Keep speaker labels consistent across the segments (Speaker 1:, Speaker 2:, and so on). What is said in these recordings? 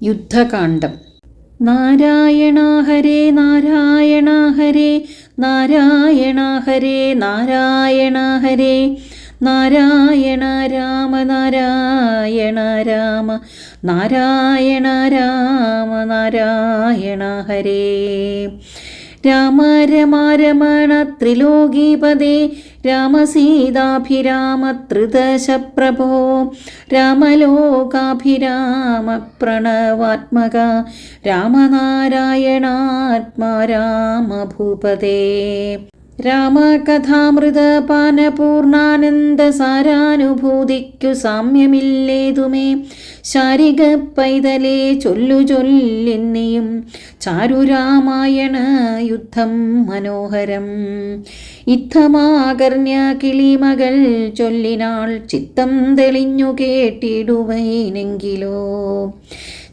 Speaker 1: യുദ്ധകാണ്ഡം. നാരായണ ഹരേ നാരായണ ഹരേ നാരായണ ഹരേ നാരായണ ഹരേ നാരായണ രാമ നാരായണ രാമ നാരായണ രാമ നാരായണ ഹരേ. രാമ രമ രമണ ത്രിലോകീപദേ രാമസീതാഭിരാമ ത്രിദശ പ്രഭോ രാമലോകാഭിരാമ പ്രണവാത്മക രാമനാരായണാത്മാ രാമഭൂപതേ. രാമകഥാമൃതപാനപൂർണാനന്ദ സാരാനുഭൂതിക്കു സാമ്യമില്ലേതുമേ ശാരിക പൈതലേ ചൊല്ലു ചൊല്ലിന്നിയും ചാരുരാമായണ യുദ്ധം മനോഹരം. ഇത്തമാകർണ്യ കിളിമകൾ ചൊല്ലിനാൾ ചിത്തം തെളിഞ്ഞു കേട്ടിടുവൈനെങ്കിലോ.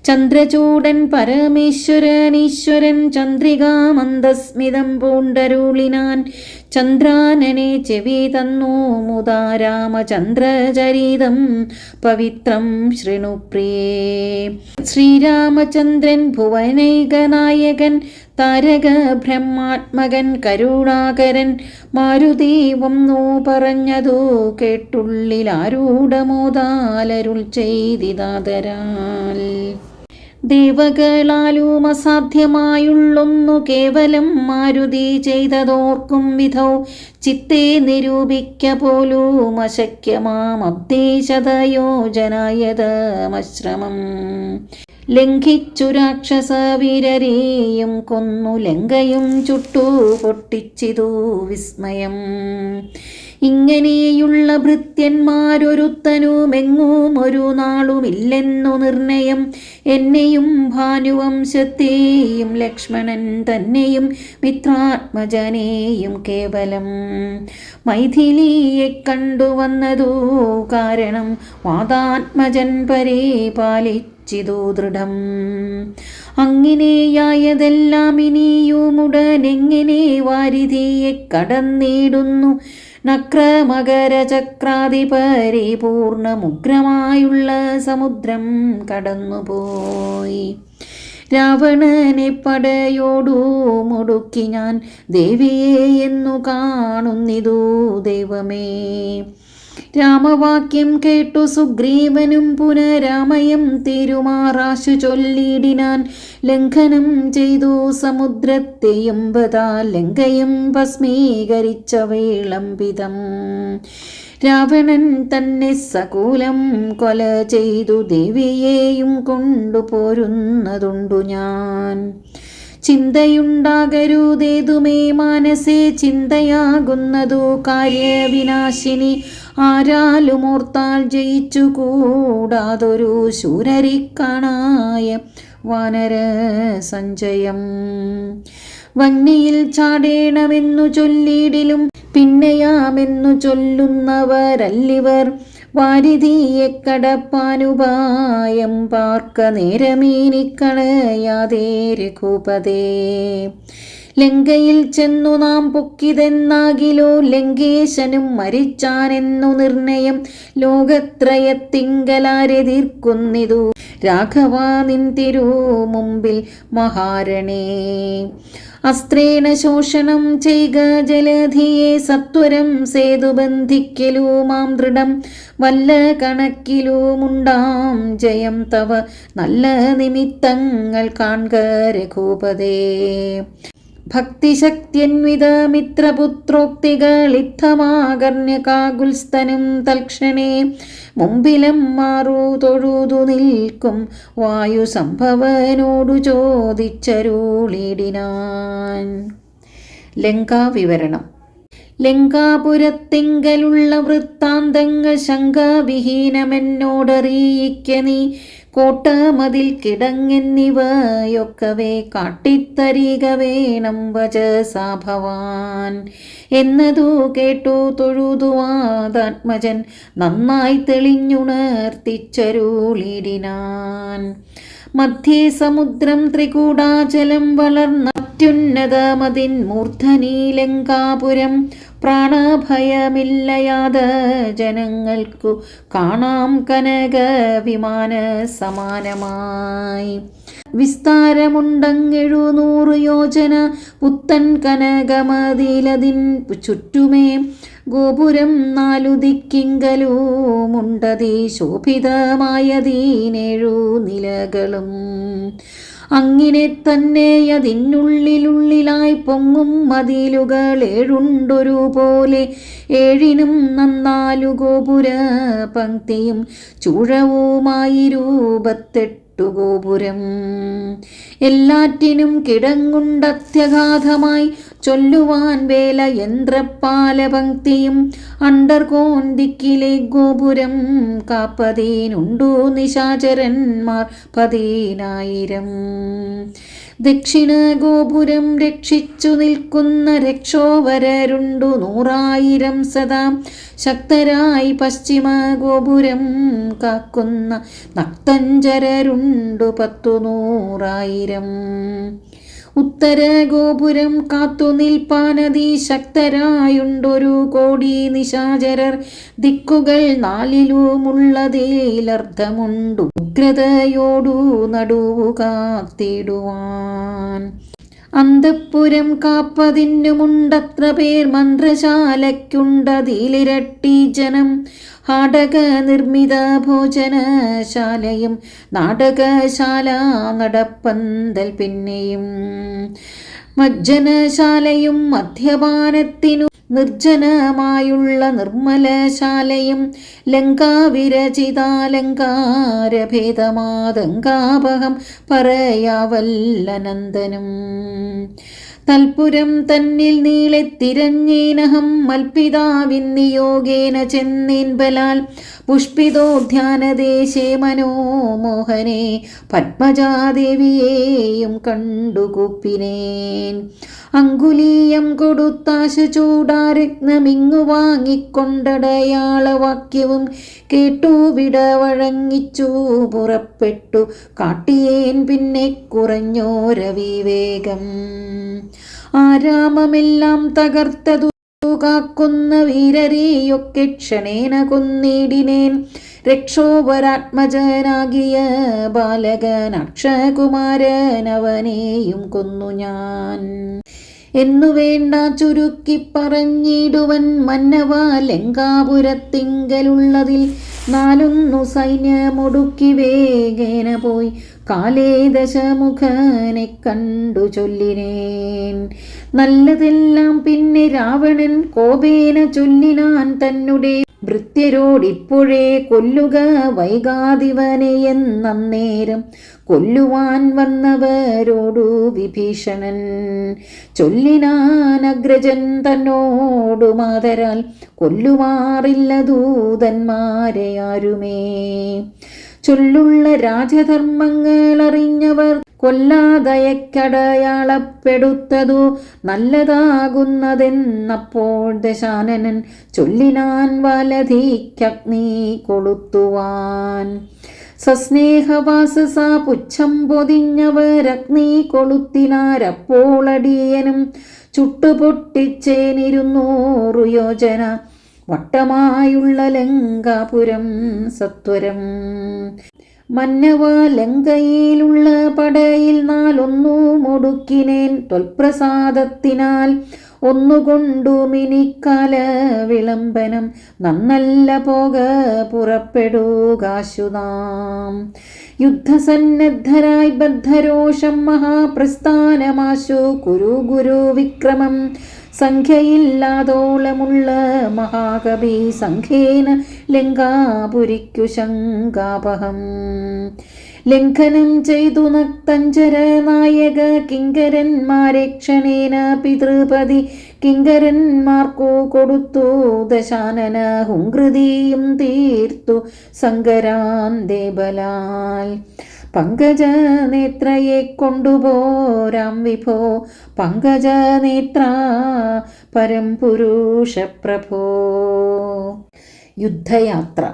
Speaker 1: ചന്ദ്രചൂടൻ പരമേശ്വരനീശ്വരൻ ചന്ദ്രികാമന്ദസ്മിതം പൂണ്ടരുളിനാൻ ചന്ദ്രാനനെ ചെവി തന്നു മുതാ രാമചന്ദ്രചരിതം പവിത്രം ശൃണുപ്രിയേ. ശ്രീരാമചന്ദ്രൻ ഭുവനൈകനായകൻ താരക ബ്രഹ്മാത്മകൻ കരുണാകരൻ മാരുതി വന്നു പറഞ്ഞതു കേട്ടുള്ളിലാരൂഢമോദാലരുൾ ചെയ്തിതാദരാൽ. ദേവകളാലും അസാധ്യമായുള്ളൊന്നു കേവലം മാരുതി ചെയ്തതോർക്കും വിധൗ ചിത്തേ നിരൂപിക്ക പോലും അശക്യമാം അബ്ദേശതയോജനായതമശ്രമം. ലംഘിച്ചു രാക്ഷസവീരരെയും കൊന്നു ലങ്കയും ചുട്ടു പൊട്ടിച്ചിതു വിസ്മയം. ഇങ്ങനെയുള്ള ഭൃത്യന്മാരൊരുത്തനുമെങ്ങും ഒരു നാളുമില്ലെന്നു നിർണയം. എന്നെയും ഭാനുവംശത്തെയും ലക്ഷ്മണൻ തന്നെയും മിത്രാത്മജനെയും കേവലം മൈഥിലിയെ കണ്ടുവന്നതു കാരണം വാദാത്മജൻ പരിപാലിച്ചിതു ദൃഢം. അങ്ങനെയായതെല്ലാം ഇനിയുമുടനെങ്ങനെ വാരിധിയെ കടന്നിടുന്നു നക്രമകര ചക്രാതിപരിപൂർണമുഗ്രമായുള്ള സമുദ്രം കടന്നുപോയി. രാവണനെ പടയോടു മുടുക്കി ഞാൻ ദേവിയെ എന്നു കാണുന്നിതു ദൈവമേ. രാമവാക്യം കേട്ടു സുഗ്രീവനും പുനരാമയം തിരുമാറാശു ചൊല്ലിടിനാൻ. ലംഘനം ചെയ്തു സമുദ്രത്തെയും ബതാ ലങ്കയും ഭസ്മീകരിച്ച വിളംബിതം. രാവണൻ തന്നെ സകൂലം കൊല ചെയ്തു ദേവിയെയും കൊണ്ടുപോരുന്നതുണ്ടു ഞാൻ. ചിന്തയുണ്ടാകരുതേതുമേ മാനസേ ചിന്തയാകുന്നതു കാര്യവിനാശിനി. ആരാലുമോർത്താൽ ജയിച്ചു കൂടാതൊരു ശൂരരിക്കാണായ വാനര സഞ്ചയം. വന്ണിയിൽ ചാടേണമെന്നു ചൊല്ലിടിലും പിന്നെയാമെന്നു ചൊല്ലുന്നവരല്ലിവർ. വാരിധിയെ കടപ്പാനുപായം പാർക്ക നേരമീനിക്കളയാതെ രഘുപതേ. ലങ്കയിൽ ചെന്നു നാം പൊക്കിതെന്നാകിലോ ലങ്കേശനും മരിച്ചാനെന്നു നിർണയം. ലോകത്രയത്തിങ്കലാരെതിർക്കുന്നിതു രാഘവാ നിൻ തിരുമുമ്പിൽ മഹാരണേ. അസ്ത്രേണ ശോഷണം ചെയ്ക ജലധിയെ സത്വരം സേതു ബന്ധിക്കലുമാം ദൃഢം. വല്ല കണക്കിലുമുണ്ടാം ജയം തവ നല്ല നിമിത്തങ്ങൾ കാൺക രഘുപതേ. ഭക്തിശക്തിയന്വിത മിത്രപുത്രോക്തികളിത്തമാകർണ്യ കാകുൽസ്തനും തൽക്ഷണേ. മുമ്പിലും മാറു തൊഴുതു നിൽക്കും വായു സംഭവനോടു ചോദിച്ചരുളിടിനാൻ. ലങ്കാവിവരണം. ലങ്കാപുരത്തിങ്കലുള്ള വൃത്താന്തങ്ങൾ ശങ്കാവിഹീനമെന്നോടറിയിക്ക നീ. കോട്ടമതിൽ കിടങ്ങെന്നിവയൊക്കവേ കാട്ടിത്തരിക വേണം വചസാ ഭവാൻ. എന്നതു കേട്ടു തൊഴുതുവാദാത്മജൻ നന്നായി തെളിഞ്ഞുണർത്തിച്ചരുളിടിനാൻ. മധ്യേ സമുദ്രം ത്രികൂടാചലം വളർന്ന അത്യുന്നതമതിൻ മൂർധനീ ലങ്കാപുരം. പ്രാണഭയമില്ലയാത ജനങ്ങൾക്കു കാണാം കനക വിമാന സമാനമായി. വിസ്താരമുണ്ടങ്ങെഴുന്നൂറ് യോജന പുത്തൻ കനകമതിലതിൻ ചുറ്റുമേ ഗോപുരം 4 ദിക്കിങ്കലുമുണ്ടതി ശോഭിതമായതീനേഴു നിലകളും. അങ്ങിനെ തന്നെ അതിനുള്ളിലായി പൊങ്ങും മതിലുകൾ 7 പോലെ 7നും 4 ഗോപുര പങ്ക്തിയും ചൂഴവുമായി 28 ഗോപുരം. എല്ലാറ്റിനും കിടങ്ങുണ്ടത്യഗാധമായി ചൊല്ലുവാൻ വേല യന്ത്രപാലപങ്ക്തിയും. അണ്ടർകോൺ ദിക്കിലെ ഗോപുരം കാപ്പതിനുണ്ടു നിശാചരന്മാർ 10,000. ദക്ഷിണ ഗോപുരം രക്ഷിച്ചു നിൽക്കുന്ന രക്ഷോവരരുണ്ടു 100,000 സദാ ശക്തരായി. പശ്ചിമ ഗോപുരം കാക്കുന്ന നക്തഞ്ചരരുണ്ടു 10,100,000. ഉത്തര ഗോപുരം കാത്തു നിൽപ്പാനതി ശക്തരായുണ്ടൊരു 1,00,00,000 നിശാചരർ. ദിക്കുകൾ 4ലുമുള്ളതിലർത്ഥമുണ്ടു ഉഗ്രതയോടു നടുവു കാത്തിടുവാൻ. അന്തഃപുരം കാപ്പതിനുമുണ്ടത്ര പേർ മന്ത്രശാലയ്ക്കുണ്ടതിലിരട്ടി ജനം. ഹാടക നിർമ്മിത ഭോജനശാലയും നാടകശാല നടപ്പന്തൽ പിന്നെയും മജ്ജനശാലയും മദ്യപാനത്തിനു നിർജ്ജനമായുള്ള നിർമ്മലശാലയും. ലങ്കാവിരചിതാലങ്കാരഭേദമാതങ്കാപഹം പറയാവല്ലനന്ദനും. തൽപുരം തന്നിൽ നീളെ തിരഞ്ഞേനഹം മൽപിതാവിൻ നിയോഗേന ചെന്നേൻ ബലാൽ. പുഷ്പിതോദ്യാനദേശേ മനോമോഹനെ പത്മജാദേവിയെയും കണ്ടുകൂപ്പിനേൻ. അങ്കുലീയം കൊടുത്താശു ചൂടാരത്നമിങ്ങു വാങ്ങിക്കൊണ്ടടയാളവാക്യവും കേട്ടു വിടവഴങ്ങിച്ചു പുറപ്പെട്ടു. കാട്ടിയേൻ പിന്നെ കുറഞ്ഞോരവിവേകം. ആരാമമെല്ലാം തകർത്തതു കാക്കുന്ന വീരരെയൊക്കെ ക്ഷണേന കൊന്നിടിനേൻ. രക്ഷോവരാത്മജനാകിയ ബാലകൻ അക്ഷകുമാരനവനെയും കൊന്നു ഞാൻ എന്നു വേണ്ട ചുരുക്കി പറഞ്ഞിടുവൻ. മന്നവ ലങ്കാപുരത്തിങ്കലുള്ളതിൽ 4 സൈന്യമൊടുക്കി വേഗേന പോയി കാലേ ദശമുഖനെ കണ്ടു ചൊല്ലിനേൻ. നല്ലതെല്ലാം പിന്നെ രാവണൻ കോപേന ചൊല്ലിനാൻ തന്നുടെ ഭൃത്യരോടിപ്പോഴേ കൊല്ലുക വൈകാതിവനെ എന്നേരം. കൊല്ലുവാൻ വന്നവരോടു വിഭീഷണൻ ചൊല്ലിനാൻ അഗ്രജൻ തന്നോടു മാതരാൽ കൊല്ലുമാറില്ല ദൂതന്മാരെ ആരുമേ. ചൊല്ലുള്ള രാജധർമ്മങ്ങൾ അറിഞ്ഞവർ കൊല്ലാതയക്കടയാളപ്പെടുത്തതു നല്ലതാകുന്നതെന്നപ്പോൾ ദശാനനൻ ചൊല്ലിനാൻ വാലധിക്കഗ്നി കൊളുത്തുവാൻ. സസ്നേഹവാസസ പുച്ഛം പൊതിഞ്ഞവരഗ്നി കൊളുത്തിനാരപ്പോളടിയനും ചുട്ടുപൊട്ടിച്ചേനിരുന്നൂറു യോജന വട്ടമായുള്ള ലങ്കാപുരം സത്വരം. മന്നവ ലങ്കയിലുള്ള പടയിൽ 4 മുടുക്കിനേൻ ത്വൽപ്രസാദത്തിനാൽ. ഒന്നുകൊണ്ടു മിനിക്കാല വിളംബനം നന്നല്ല പോക പുറപ്പെടുകാശുനാം. യുദ്ധസന്നദ്ധരായി ബദ്ധരോഷം മഹാപ്രസ്ഥാനമാശു കുരു ഗുരു വിക്രമം. സംഖ്യയില്ലാതോളമുള്ള മഹാകവി സംഖ്യേന ലങ്കാപുരിക്കു ശങ്കാപഹം. ലംഘനം ചെയ്തു നക്തഞ്ചര നായക കിങ്കരന്മാരെ ക്ഷണേന പിതൃപതി കിങ്കരന്മാർക്കു കൊടുത്തു. ദശാനന ഹുങ്കൃതിയും തീർത്തു സങ്കരാന്തേ ബലാൽ. പങ്കജനേത്രയെ കൊണ്ടുപോരാം വിഭോ പങ്കജനേത്ര പരംപുരുഷ പ്രഭോ. യുദ്ധയാത്ര.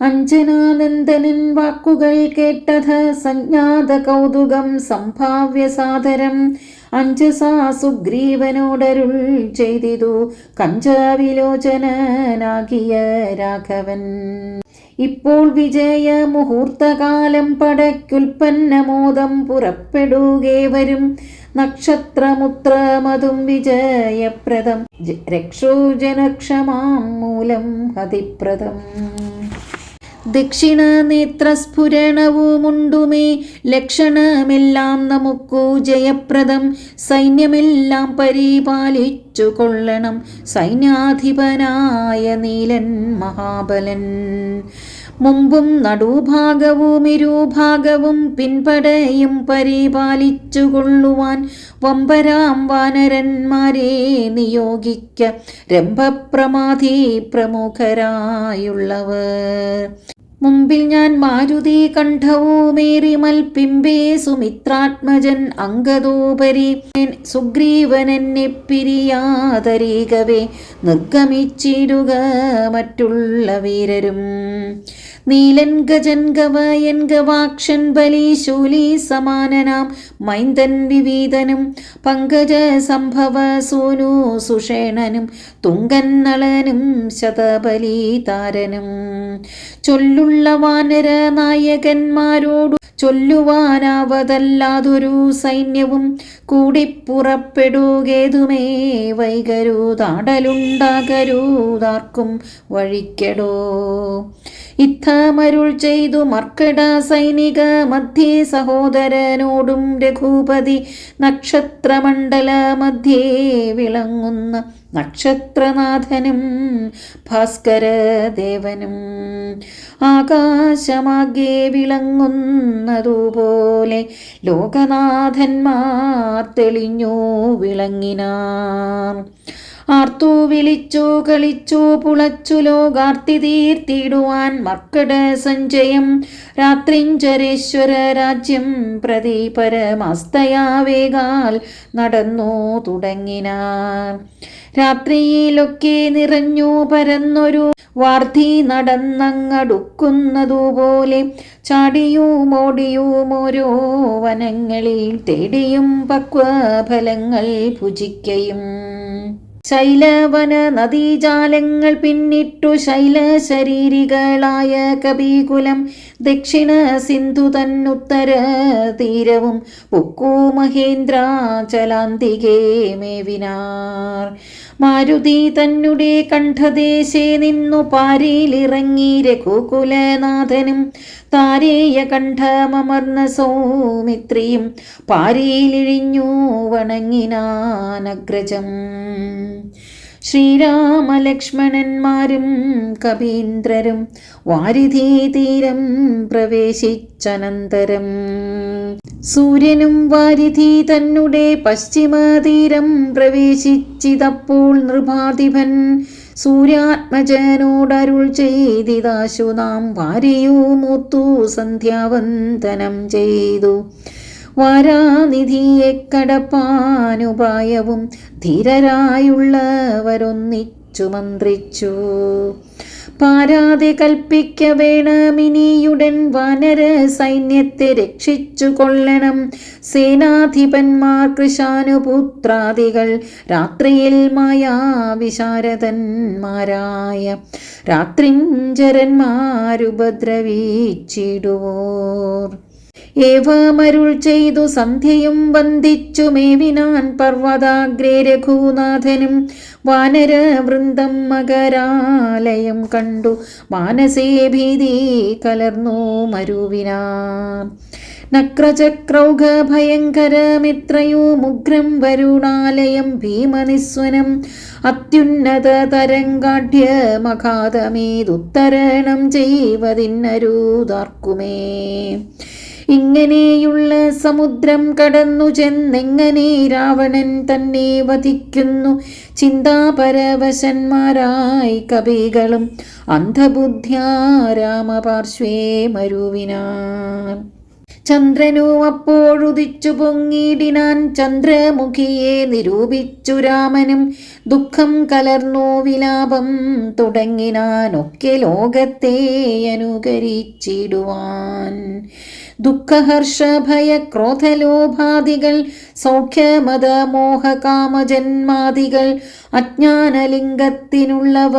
Speaker 1: അഞ്ജനാനന്ദനൻ വാക്കുകൾ കേട്ടത് സംജ്ഞാത കൗതുകം സംഭാവ്യ സാദരം അഞ്ജസാ സുഗ്രീവനോടരുൾ ചെയ്തിതു കഞ്ചവിലോചനാകിയ രാഘവൻ. ഇപ്പോൾ വിജയ മുഹൂർത്തകാലം പടയ്ക്കുൽപ്പന്നമോദം പുറപ്പെടുകേവരും നക്ഷത്രമുത്രമതും വിജയപ്രദം രക്ഷോജനക്ഷമാം മൂലം ഹതിപ്രദം. ദക്ഷിണ നേത്രസ്ഫുരണവുമുണ്ടുമേ ലക്ഷണമെല്ലാം നമുക്കു ജയപ്രദം സൈന്യമെല്ലാം പരിപാലിച്ചു കൊള്ളണം സൈന്യാധിപനായ നീലൻ മഹാബലൻ. മുമ്പും നടുഭാഗവും ഇരുഭാഗവും പിൻപടയും പരിപാലിച്ചു കൊള്ളുവാൻ വമ്പരാം വാനരന്മാരെ നിയോഗിക്ക രംഭപ്രമാധി പ്രമുഖരായുള്ളവർ. മുമ്പിൽ ഞാൻ മാരുതി കണ്ഠവുമേറി മൽപിമ്പേ സുമിത്രാത്മജൻ അങ്കദോപരി സുഗ്രീവനെന്നെ പിരിയാതരീകവേ നിർഗമിച്ചിടുക മറ്റുള്ള വീരരും. നീലൻ ഗജൻ ഗവയൻ ഗവാക്ഷൻ ബലീശൂലി സമാനനാം മൈന്ദൻ വിവീതനും പങ്കജ സംഭവ സൂനു സുഷേണനും തുങ്കൻ നളനും ശതബലി താരനും ചൊല്ലുള്ള വാനര നായകന്മാരോടു ചൊല്ലുവാനാവതല്ലാതൊരു സൈന്യവും കൂടിപ്പുറപ്പെടുകേതുമേ വൈകരുതാടലുണ്ടാകരുതാർക്കും വഴിക്കടോ. ഇത്തമരുൾ ചെയ്തു മർക്കട സൈനിക മധ്യേ സഹോദരനോടും രഘുപതി നക്ഷത്രമണ്ഡല മധ്യേ വിളങ്ങുന്ന നക്ഷത്രനാഥനും ഭാസ്കരദേവനും ആകാശമാകെ വിളങ്ങുന്നതുപോലെ ലോകനാഥന്മാർ തെളിഞ്ഞു വിളങ്ങിനാർ. ആർത്തു വിളിച്ചു കളിച്ചു പുളച്ചു ലോകാർത്തി തീർത്തിടുവാൻ മർക്കട സഞ്ജയം രാത്രിഞ്ചരേശ്വര രാജ്യം പ്രതി പരമസ്തയാവേഗാൽ നടന്നു തുടങ്ങിനാർ. രാത്രിയിലൊക്കെ നിറഞ്ഞു പരന്നൊരു വാർധി നടന്നങ്ങടുക്കുന്നതുപോലെ ചാടിയും ഓടിയും ഓരോ വനങ്ങളിൽ തേടിയും പക്വഫലങ്ങൾ ഭുജിക്കയും ശൈലവന നദീജാലങ്ങൾ പിന്നിട്ടു ശൈലശരീരികളായ കപികുലം ദക്ഷിണ സിന്ധു തന്നുത്തര തീരവും പുക്കു മഹേന്ദ്രാചലാന്തികേ മേവിനാർ. മാരുതി തന്നെ കണ്ഠദേശേ നിന്നു പാരിലിറങ്ങി രഘുകുലനാഥനും താരേയ കണ്ഠമമർന്ന സൗമിത്രിയും പാരിയിലിഴിഞ്ഞു വണങ്ങിനാനഗ്രജം. ശ്രീരാമലക്ഷ്മണന്മാരും കവീന്ദ്രരും വാരിധി തീരം പ്രവേശിച്ചനന്തരം സൂര്യനും വാരിധി തന്നെ പശ്ചിമതീരം പ്രവേശിച്ചിതപ്പോൾ നൃപാധിപൻ സൂര്യാത്മജനോടരുൾ ചെയ്തിതാശു നാം വാരിയുമൂത്തു സന്ധ്യാവന്ദനം ചെയ്തു. വാരാനിധിയെ കടപ്പാനുപായവും ധീരരായുള്ളവരൊന്നിച്ചു മന്ത്രിച്ചു. പാരാതെ കൽപ്പിക്ക വേണമിനിയുടൻ വാനര സൈന്യത്തെ രക്ഷിച്ചു കൊള്ളണം. സേനാധിപന്മാർ കൃശാനുപുത്രാദികൾ രാത്രിയിൽ മായാവിശാരദന്മാരായ രാത്രിഞ്ചരന്മാരുപദ്രവിച്ചിടുവോർ. ഏവമരുൾ ചെയ്തു സന്ധ്യയും വന്ദിച്ചു മേവിനാൻ പർവ്വതാഗ്രേ രഘുനാഥനും. വാനരവൃന്ദം മകരാലയം കണ്ടു മാനസേ ഭീതി കലർന്നു മരുവിനാർ. നക്രചക്രൗഘ ഭയങ്കരമിത്രയുമുഗ്രം വരുണാലയം ഭീമനിസ്വനം അത്യുന്നത തരംഗാഢ്യമഘാതമേതുത്തരണം ചെയ്വതിന്നരുതാർക്കുമേ. ഇങ്ങനെയുള്ള സമുദ്രം കടന്നു ചെന്നെങ്ങനെ രാവണൻ തന്നെ വധിക്കുന്നു ചിന്താപരവശന്മാരായി കവികളും അന്ധബുദ്ധ്യാ രാമപാർശ്വേ മരുവിനാർ. ചന്ദ്രനു അപ്പോഴുദിച്ചു പൊങ്ങിടിനാൻ. ചന്ദ്രമുഖിയെ നിരൂപിച്ചു രാമനും. ദുഃഖം കലർന്നു വിലാപം തുടങ്ങിനാനൊക്കെ ലോകത്തെ അനുകരിച്ചിടുവാൻ. ദുഃഖഹർഷഭയ ക്രോധലോഭാദികൾ സൗഖ്യമത മോഹകാമജന്മാദികൾ അജ്ഞാനലിംഗത്തിനുള്ളവ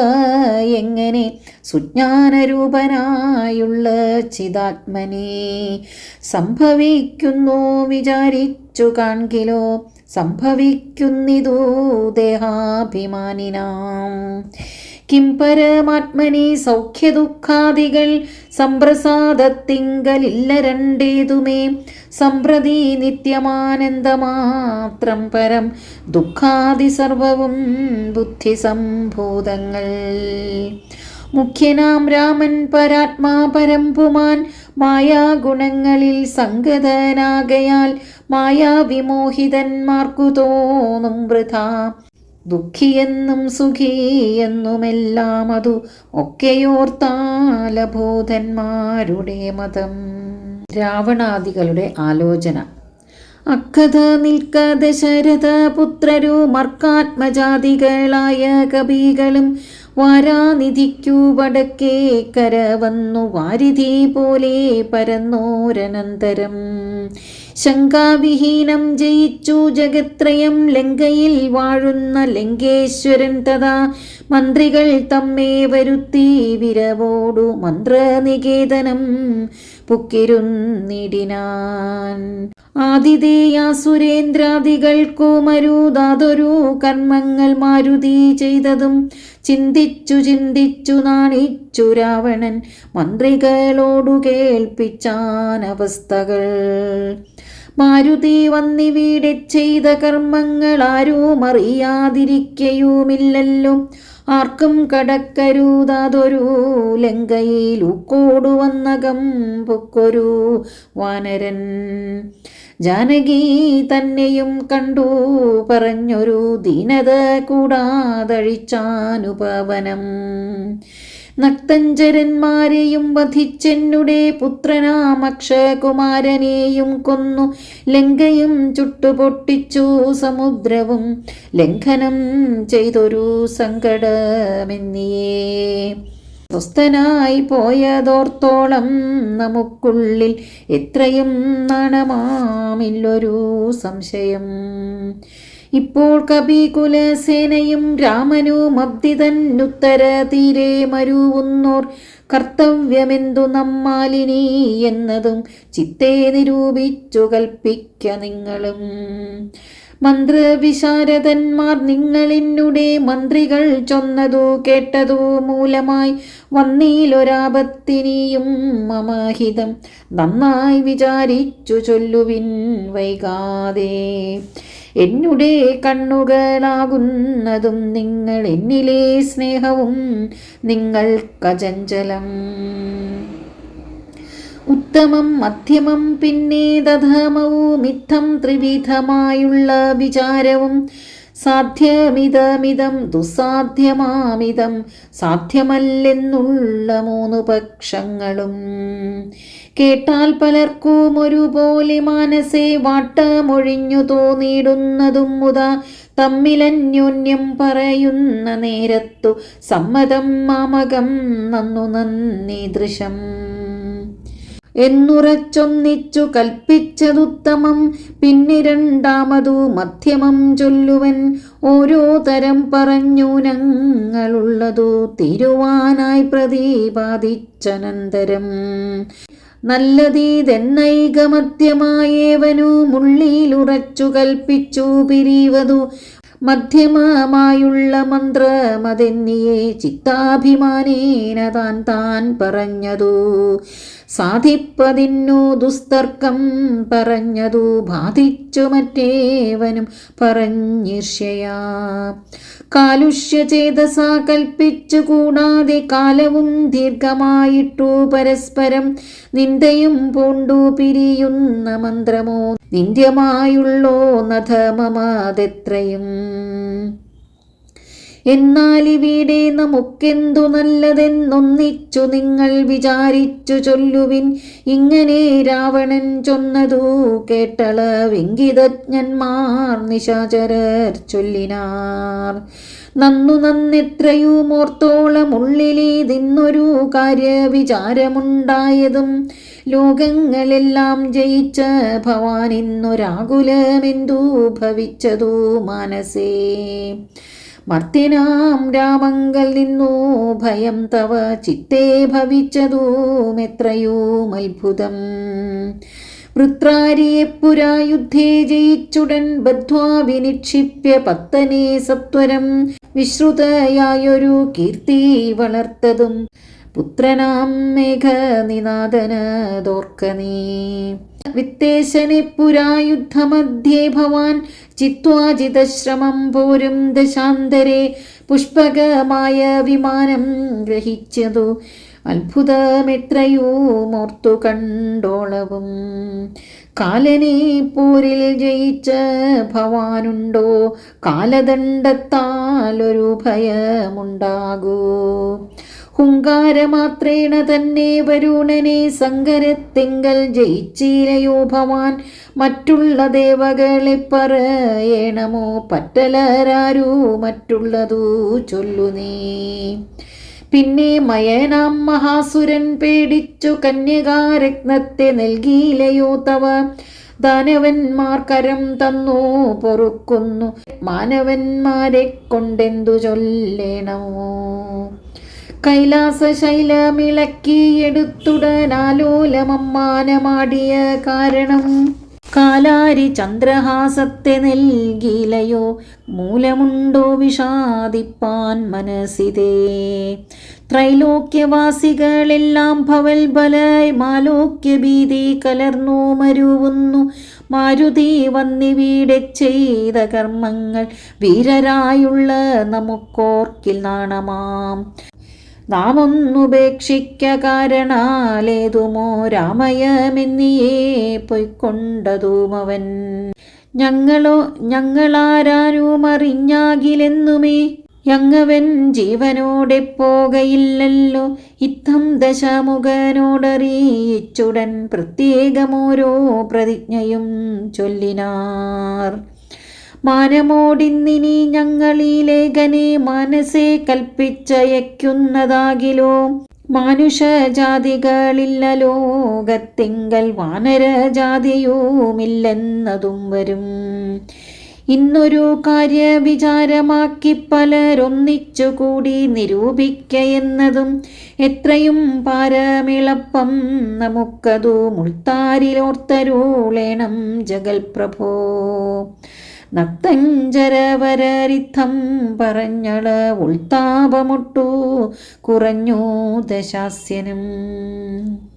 Speaker 1: എങ്ങനെ സുജ്ഞാനരൂപനായുള്ള ചിദാത്മനെ സംഭവിക്കുന്നു വിചാരിച്ചു കാൺകിലോ. സംഭവിക്കുന്നിതു ദേഹാഭിമാനിനാം. കിം പരമാത്മനി സൗഖ്യദുഃഖാദികൾ സംപ്രസാദത്തിങ്കലില്ല രണ്ടേതുമേ. സംപ്രതി നിത്യമാനന്ദമാത്രം പരം ദുഃഖാദി സർവവും ബുദ്ധിസംഭൂതങ്ങൾ. മുഖ്യനാം രാമൻ പരാത്മാ പരം പുമാൻ. മായാഗുണങ്ങളിൽ സംഗതനാകയാൽ മായാവിമോഹിതന്മാർക്കു തോന്നും വൃഥാ. ദുഃഖിയെന്നും സുഖിയെന്നുമെല്ലാം അതു ഒക്കെയോർത്താലബോധന്മാരുടെ മതം. രാവണാദികളുടെ ആലോചന. അക്കഥ നിൽക്ക ദശരഥ പുത്രരു മർക്കാത്മജാതികളായ കവികളും വാരാനിധിക്കു വടക്കേ കര വന്നു വാരിധി പോലെ പരന്നോരനന്തരം. ശങ്കാവിഹീനം ജയിച്ചു ജഗത്രയം ലങ്കയിൽ വാഴുന്ന ലങ്കേശ്വരൻ തഥാ മന്ത്രികൾ തമ്മേ വരുത്തി വിരവോടു മന്ത്രനികേതനം പുക്കിരുന്നിടിനാൻ. ആതിഥേയാസുരേന്ദ്രാദികൾക്കു മരുതാതൊരു കർമ്മങ്ങൾ മാരുതി ചെയ്തതും ചിന്തിച്ചു ചിന്തിച്ചു നാണിച്ചു രാവണൻ മന്ത്രികളോടു കേൾപ്പിച്ചാൻ അവസ്ഥകൾ. മാരുതി വന്നിവിടെ ചെയ്ത കർമ്മങ്ങൾ ആരും അറിയാതിരിക്കയുമില്ലല്ലോ. ആർക്കും കടക്കരുതാതൊരു ലങ്കയിൽ ഉക്കോടു വന്നകം പൊക്കൊരു വാനരൻ. ജാനകി തന്നെയും കണ്ടു പറഞ്ഞൊരു ദീനത കൂടാതഴിച്ചാനുപവനം. നക്തഞ്ചരന്മാരെയും വധിച്ചെന്നുടെ പുത്രനാം അക്ഷകുമാരനെയും കൊന്നു. ലങ്കയും ചുട്ടുപൊട്ടിച്ചു സമുദ്രവും ലംഘനം ചെയ്തൊരു സങ്കടമെന്നിയേ. സ്വസ്ഥനായി പോയതോർത്തോളം നമുക്കുള്ളിൽ എത്രയും നാണമാമില്ലൊരു സംശയം. ഇപ്പോൾ കപികുലസേനയും രാമനും അബ്ദിതന്നുത്തര തീരെ മരുവുന്നോർ കർത്തവ്യമെന്തു നമ്മാലിനി എന്നതും ചിത്തേ നിരൂപിച്ചു കൽപ്പിക്ക നിങ്ങളും. മന്ത്രവിശാരദന്മാർ നിങ്ങളിന്നുടെ മന്ത്രികൾ ചൊന്നതു കേട്ടതു മൂലമായി വന്നീലൊരാപത്തിനിയും മമഹിതം നന്നായി വിചാരിച്ചു ചൊല്ലുവിൻ വൈകാതെ. എന്നുടെ കണ്ണുകളാകുന്നതും നിങ്ങൾ എന്നിലെ സ്നേഹവും നിങ്ങൾക്കചഞ്ചലം. ഉത്തമം മധ്യമം പിന്നെ ദധമവും ഇത്തം ത്രിവിധമായുള്ള വിചാരവും. സാധ്യമിതമിതം ദുസ്സാധ്യമാമിതം സാധ്യമല്ലെന്നുള്ള മൂന്നു പക്ഷങ്ങളും. കേട്ടാൽ പലർക്കും ഒരുപോലെ മനസ്സേ വാട്ടമൊഴിഞ്ഞു തോന്നിയിടുന്നതും മുതാ തമ്മിലന്യോന്യം പറയുന്ന നേരത്തു സമ്മതം മാമകം നന്നു നന്ദിദൃശം എന്നുറച്ചൊന്നിച്ചു കൽപ്പിച്ചതുത്തമം. പിന്നെ രണ്ടാമതു മധ്യമം ചൊല്ലുവൻ. ഓരോ തരം പറഞ്ഞു ഞങ്ങളുള്ളതു തീരുവാനായി പ്രതിപാദിച്ചനന്തരം. നല്ലതീതെന്നൈകമധ്യമായേവനുമുള്ളിലുറച്ചു കൽപ്പിച്ചു പിരിവതു. മധ്യമമായുള്ള മന്ത്രമതെന്നിയെ ചിത്താഭിമാനേന താൻ പറഞ്ഞതു. സാധിപ്പതിന്നു ദുസ്തർക്കം പറഞ്ഞതു ബാധിച്ചു മറ്റേവനും പറഞ്ഞിർഷ്യയാ. കാലുഷ്യചേതസ കൽപ്പിച്ചു കൂടാതെ കാലവും ദീർഘമായിട്ടു പരസ്പരം നിന്ദയും പൂണ്ടു പിരിയുന്ന മന്ത്രമോ നിന്ദ്യമായുള്ളോ നധമമതെത്രയും. എന്നാലിവിടെ നമുക്കെന്തു നല്ലതെന്നൊന്നിച്ചു നിങ്ങൾ വിചാരിച്ചു ചൊല്ലുവിൻ. ഇങ്ങനെ രാവണൻ ചൊന്നതു കേട്ടളവിംഗിതജ്ഞന്മാർ നിശാചരർ ചൊല്ലിനാർ. നന്നെത്രയുമോർത്തോളം ഉള്ളിലിതിന്നൊരു കാര്യവിചാരമുണ്ടായതും ലോകങ്ങളെല്ലാം ജയിച്ച ഭവാൻ ഇന്നൊരാകുലമെന്തു ഭവിച്ചതു മനസ്സേ. മർത്യനാം രാമങ്കൽ നിന്നു ഭയം തവ ചിത്തേ ഭവിച്ചതും എത്രയും അത്ഭുതം. വൃത്രാരിയെ പുരാ യുദ്ധേ ജയിച്ചുടൻ ബദ്ധ്വാ വിനിക്ഷിപ്യ പത്തനെ സത്വരം വിശ്രുതയായൊരു കീർത്തി വളർത്തതും പുത്രനാം മേഘനിനാദനതോർക്ക നീ. വിത്തേശനെ പുരാ യുദ്ധമധ്യേ ഭവാൻ ചിത്വാജിതശ്രമം പോരും ദശാന്തരെ പുഷ്പകമായ വിമാനം ഗ്രഹിച്ചതു അത്ഭുതമെത്രയുമോർത്തു കണ്ടോളവും. കാലനെ പോരിൽ ജയിച്ച ഭവാനുണ്ടോ കാലദണ്ഡത്താലൊരു ഭയമുണ്ടാകൂ. ഹുങ്കാരമാത്രേണ തന്നെ വരുണനെ സങ്കരത്തിങ്കൽ ജയിച്ചിലയോ ഭവാൻ. മറ്റുള്ള ദേവകളെ പറയണമോ പറ്റലരാരു മറ്റുള്ളതു ചൊല്ലു നീ. പിന്നെ മയനാം മഹാസുരൻ പേടിച്ചു കന്യകാരത്നത്തെ നൽകിയിലയോ തവ. ദാനവന്മാർ കരം തന്നു പൊറുക്കുന്നു മാനവന്മാരെ കൊണ്ടെന്തു ചൊല്ലേണമോ. കൈലാസശൈലമിളക്കിയെടുത്തുടനാലോലമമ്മാനമാടിയ കാരണം കാലാരി ചന്ദ്രഹാസത്തെ നൽകിയിലയോ മൂലമുണ്ടോ വിഷാദിപ്പാൻ മനസ്സിതേ. ത്രൈലോക്യവാസികളെല്ലാം ഭവൽബലായി മാലോക്യഭീതി കലർന്നു മരുവുന്നു. മാരുതി വന്നിവിടെ ചെയ്ത കർമ്മങ്ങൾ വീരരായുള്ള നമുക്കോർക്കിൽ നാണമാം. നാമൊന്നുപേക്ഷിക്ക കാരണാലേതുമോ രാമയമെന്നിയേ പൊയ്ക്കൊണ്ടതുമവൻ. ഞങ്ങളാരാരും അറിഞ്ഞാകിലെന്നുമേ യങ്ങവൻ ജീവനോടെ പോകയില്ലല്ലോ. ഇത്തം ദശമുഖനോടറിയിച്ചുടൻ പ്രത്യേകമോരോ പ്രതിജ്ഞയും ചൊല്ലിനാർ. മാനമോടിന്നിനി ഞങ്ങളിലേഖനെ മനസ്സെ കൽപ്പിച്ചയക്കുന്നതാകിലോ. മാനുഷജാതികളില്ല ലോകത്തിങ്കൽ വാനരജാതിയുമില്ലെന്നതും വരും. ഇന്നൊരു കാര്യവിചാരമാക്കി പലരൊന്നിച്ചുകൂടി നിരൂപിക്കയെന്നതും എത്രയും പാരമിളപ്പം നമുക്കതു മുൾത്താരിലോർത്തരുളേണം ജഗൽപ്രഭോ. നക്തഞ്ചരവരരിത്തം പറഞ്ഞള ഉൾത്താപമൊട്ടു കുറഞ്ഞു ദശാസ്യനും.